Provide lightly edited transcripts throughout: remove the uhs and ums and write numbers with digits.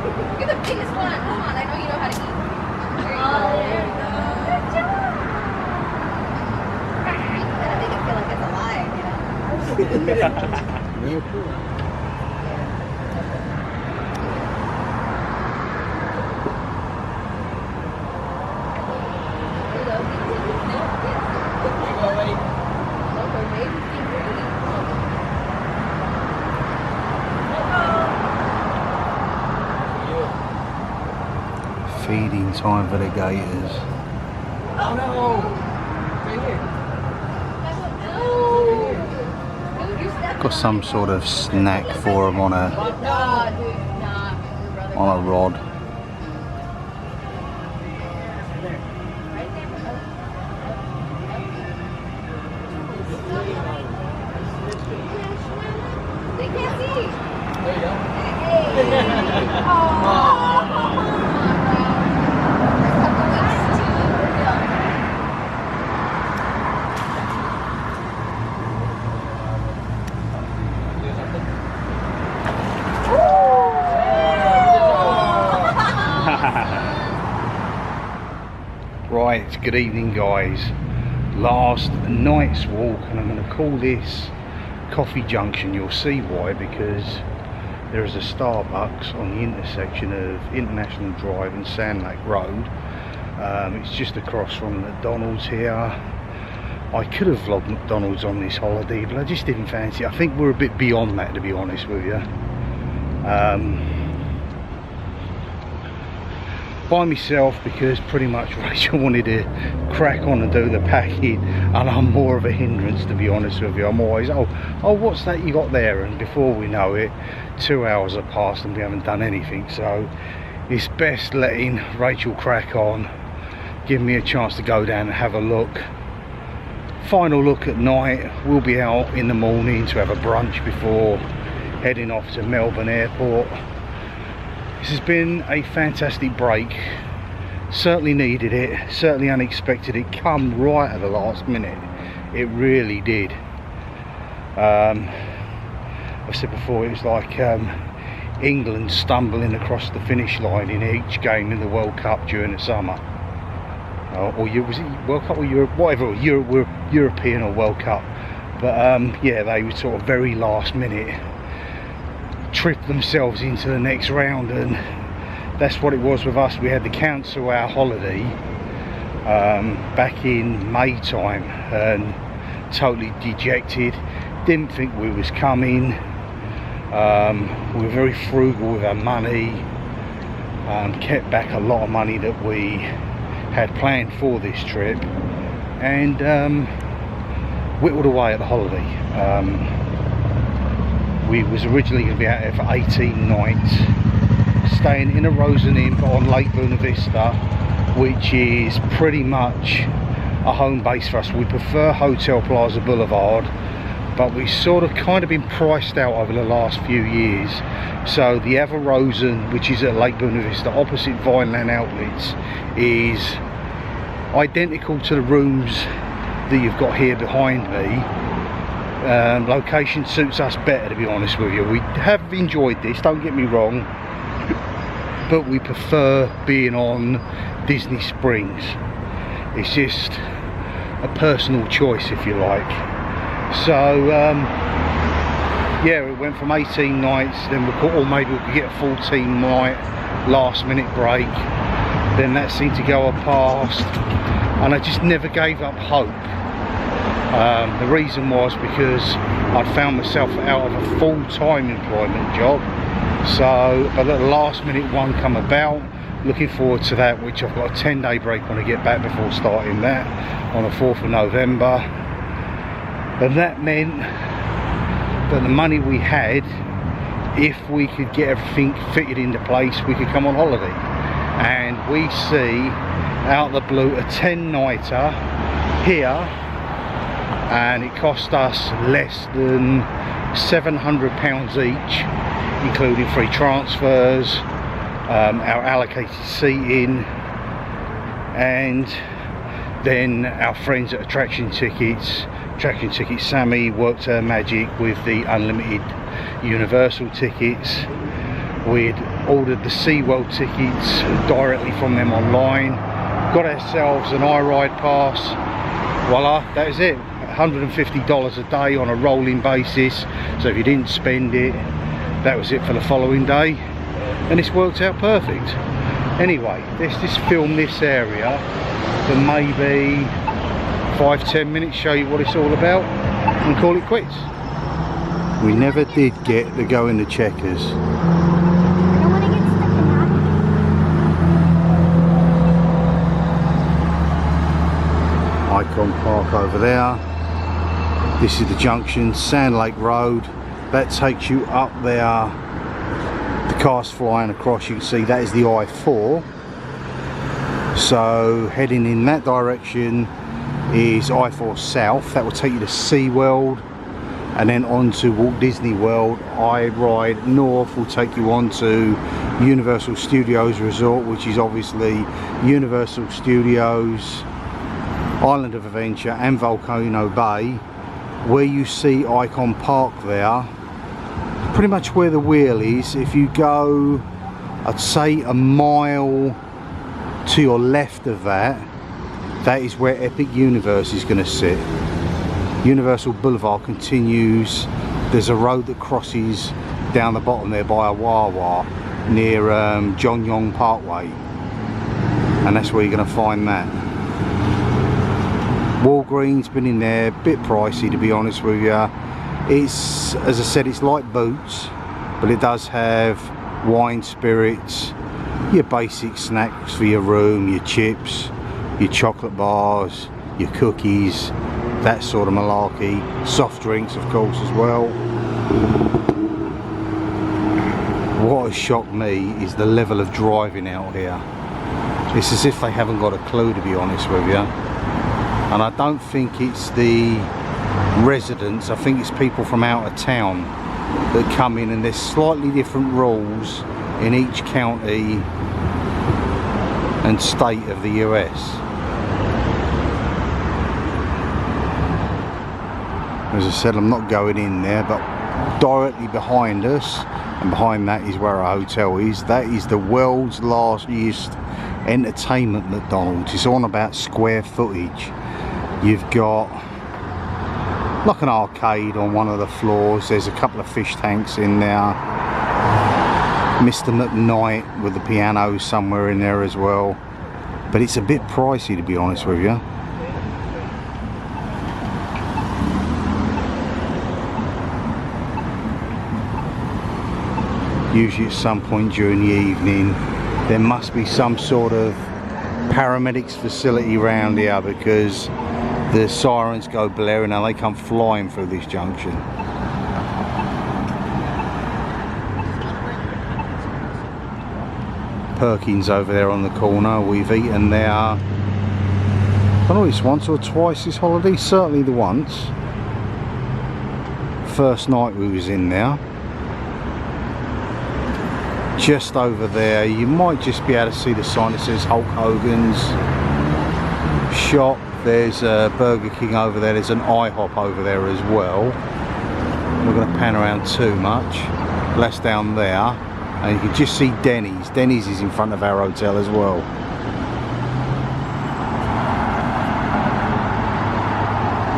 You're the biggest one. Come on, I know you know how to eat. There you go. There you go. Good job. You gotta make it feel like it's alive, you know? Real cool. Feeding time for the gators. Oh no! Right here. Got some sort of snack for them on a rod. They can't see. There you go. Hey. Right, good evening guys. Last night's walk, and I'm going to call this Coffee Junction. You'll see why, because there is a Starbucks on the intersection of International Drive and Sand Lake Road. It's just across from McDonald's here. I could have vlogged McDonald's on this holiday, but I just didn't fancy it. I think we're a bit beyond that, to be honest with you. By myself, because pretty much Rachel wanted to crack on and do the packing, and I'm more of a hindrance, to be honest with you. I'm always, oh what's that you got there, and before we know it 2 hours have passed and we haven't done anything. So it's best letting Rachel crack on, give me a chance to go down and have a look. Final look at night. We'll be out in the morning to have a brunch before heading off to Melbourne Airport. This has been a fantastic break. Certainly needed it, certainly unexpected. It come right at the last minute. It really did. I've said before, it was like England stumbling across the finish line in each game in the World Cup during the summer. Or was it World Cup or Europe? Whatever, European or World Cup. But yeah, they were sort of very last minute tripped themselves into the next round, and that's what it was with us. We had to cancel our holiday back in May time, and totally dejected, didn't think we was coming. We were very frugal with our money, kept back a lot of money that we had planned for this trip, and whittled away at the holiday. We was originally going to be out there for 18 nights, staying in a Rosen Inn on Lake Buena Vista, which is pretty much a home base for us. We prefer Hotel Plaza Boulevard, but we sort of kind of been priced out over the last few years. So the other Rosen, which is at Lake Buena Vista opposite Vineland Outlets, is identical to the rooms that you've got here behind me. Location suits us better, to be honest with you. We have enjoyed this, don't get me wrong, but we prefer being on Disney Springs. It's just a personal choice, if you like. So yeah, it went from 18 nights, then we thought, oh, maybe we could get a 14 night last minute break. Then that seemed to go past, and I just never gave up hope. The reason was because I'd found myself out of a full-time employment job, so but at the last minute one come about. Looking forward to that, which I've got a 10-day break when I get back before starting that on the 4th of November. And that meant that the money we had, if we could get everything fitted into place, we could come on holiday. And we see out the blue a 10-nighter here, and it cost us less than £700 each, including free transfers, our allocated seating, and then our friends at Attraction Tickets. Sammy worked her magic with the unlimited Universal tickets. We'd ordered the SeaWorld tickets directly from them online, got ourselves an iRide pass. Voila, that was it. $150 a day on a rolling basis, so if you didn't spend it, that was it for the following day, and it's worked out perfect. Anyway, let's just film this area for maybe 5-10 minutes, show you what it's all about, and call it quits. We never did get to go in the Checkers. I don't want to get stuck in that. Icon Park over there. This is the junction, Sand Lake Road. That takes you up there. The car's flying across, you can see that is the I-4. So heading in that direction is I-4 South. That will take you to SeaWorld and then on to Walt Disney World. iRide North will take you on to Universal Studios Resort, which is obviously Universal Studios, Island of Adventure and Volcano Bay. Where you see Icon Park there, pretty much where the wheel is, if you go, I'd say a mile to your left of that, that is where Epic Universe is going to sit. Universal Boulevard continues. There's a road that crosses down the bottom there by a Wawa near John Yong Parkway, and that's where you're going to find that. Walgreens, been in there, a bit pricey to be honest with you. It's, as I said, it's like Boots, but it does have wine, spirits, your basic snacks for your room, your chips, your chocolate bars, your cookies, that sort of malarkey. Soft drinks of course as well. What has shocked me is the level of driving out here. It's as if they haven't got a clue, to be honest with you. And I don't think it's the residents, I think it's people from out of town that come in, and there's slightly different rules in each county and state of the US. As I said, I'm not going in there, but directly behind us, and behind that is where our hotel is, that is the world's largest entertainment McDonald's. It's on about square footage. You've got like an arcade on one of the floors, there's a couple of fish tanks in there, Mr. McKnight with the piano somewhere in there as well, but it's a bit pricey to be honest with you. Usually at some point during the evening there must be some sort of paramedics facility around here, because the sirens go blaring and they come flying through this junction. Perkins over there on the corner, we've eaten there, I don't know if it's once or twice this holiday, certainly the once. First night we was in there. Just over there you might just be able to see the sign that says Hulk Hogan's shop. There's a Burger King over there, there's an IHOP over there as well. I'm not going to pan around too much. Less down there, and you can just see Denny's. Denny's is in front of our hotel as well.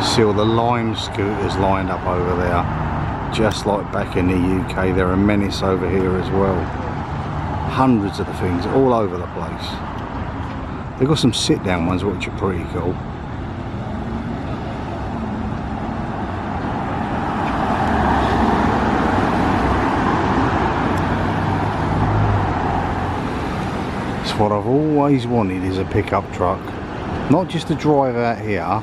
See all the Lime scooters lined up over there, just like back in the UK. There are menace over here as well. Hundreds of the things all over the place. They've got some sit down ones which are pretty cool. It's what I've always wanted, is a pickup truck. Not just to drive out here,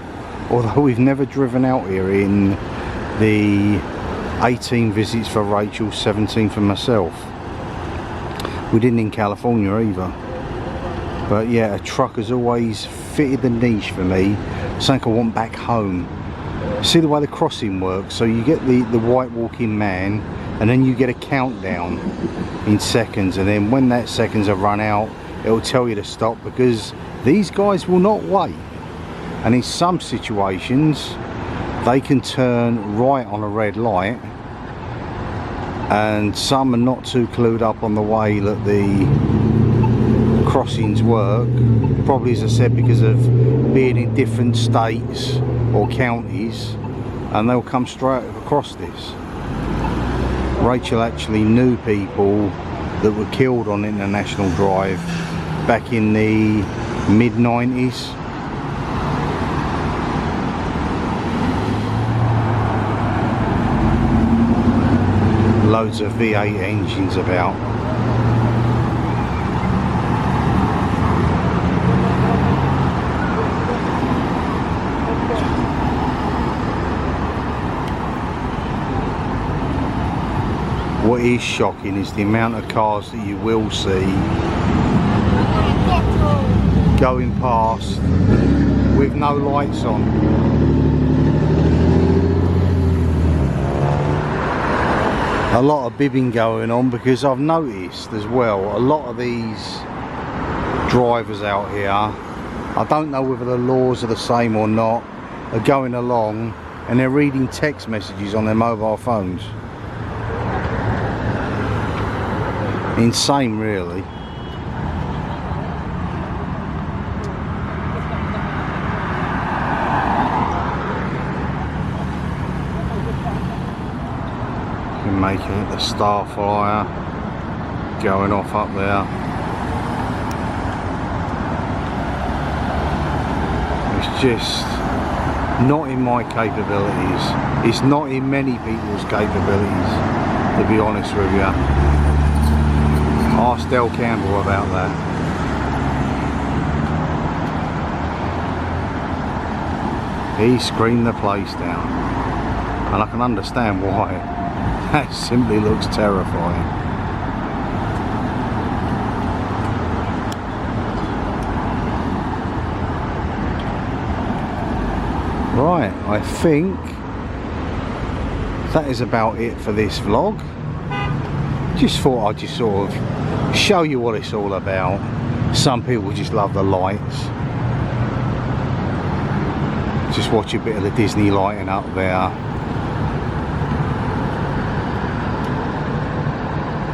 although we've never driven out here in the 18 visits for Rachel, 17 for myself. We didn't in California either. But yeah, a truck has always fitted the niche for me. Something I want back home. See the way the crossing works, so you get the white walking man, and then you get a countdown in seconds, and then when that seconds are run out, it'll tell you to stop, because these guys will not wait. And in some situations they can turn right on a red light and some are not too clued up on the way that the crossings work, probably, as I said, because of being in different states or counties, and they'll come straight across this. Rachel actually knew people that were killed on International Drive back in the mid-90s. Loads of V8 engines about. What is shocking is the amount of cars that you will see going past with no lights on. A lot of bibbing going on, because I've noticed as well, a lot of these drivers out here, I don't know whether the laws are the same or not, are going along and they're reading text messages on their mobile phones. Insane, really. You're making it the Starflyer going off up there. It's just not in my capabilities. It's not in many people's capabilities, to be honest with you. Ask Del Campbell about that. He screamed the place down, and I can understand why. That simply looks terrifying. Right, I think that is about it for this vlog. Just thought I'd just sort of show you what it's all about. Some people just love the lights. Just watch a bit of the Disney lighting up there.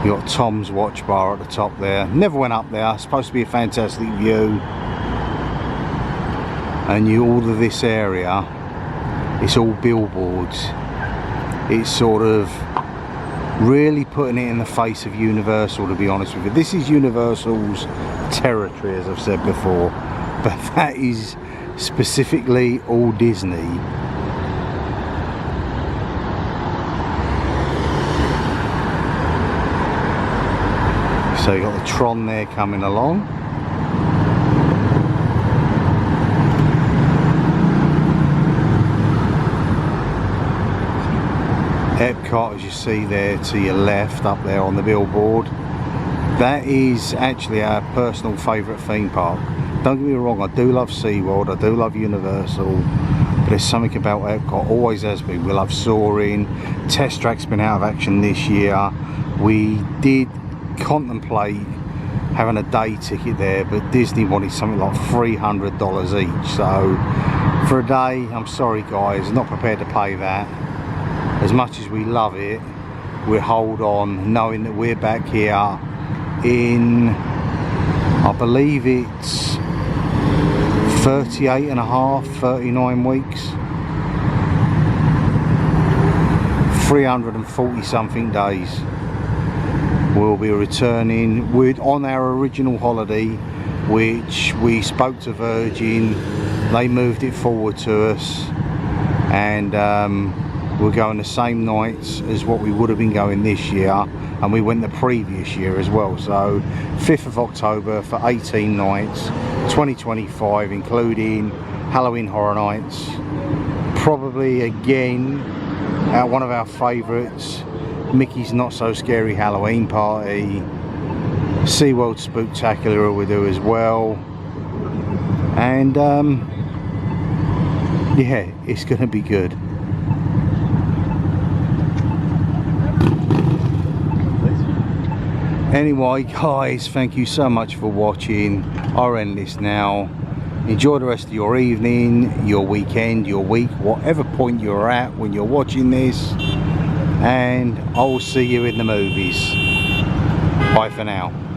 You got Tom's watch bar at the top there. Never went up there. It's supposed to be a fantastic view. And all of this area, it's all billboards. It's sort of really putting it in the face of Universal, to be honest with you. This is Universal's territory, as I've said before, but that is specifically all Disney. So you got the Tron there coming along. Epcot, as you see there to your left up there on the billboard, that is actually our personal favourite theme park. Don't get me wrong, I do love SeaWorld, I do love Universal, but there's something about Epcot, always has been. We love soaring. Test Track's been out of action this year. We did contemplate having a day ticket there, but Disney wanted something like $300 each, so for a day, I'm sorry guys, not prepared to pay that. As much as we love it, we'll hold on, knowing that we're back here in, I believe it's 38 and a half, 39 weeks. 340 something days. We'll be returning. We're on our original holiday, which we spoke to Virgin. They moved it forward to us, and we're going the same nights as what we would have been going this year, and we went the previous year as well. So 5th of October for 18 nights, 2025, including Halloween Horror Nights. Probably again one of our favourites, Mickey's Not So Scary Halloween Party, SeaWorld Spooktacular we do as well, and yeah, it's going to be good. Anyway guys, thank you so much for watching. I'll end this now. Enjoy the rest of your evening, your weekend, your week, whatever point you're at when you're watching this. and I will see you in the movies. Bye for now.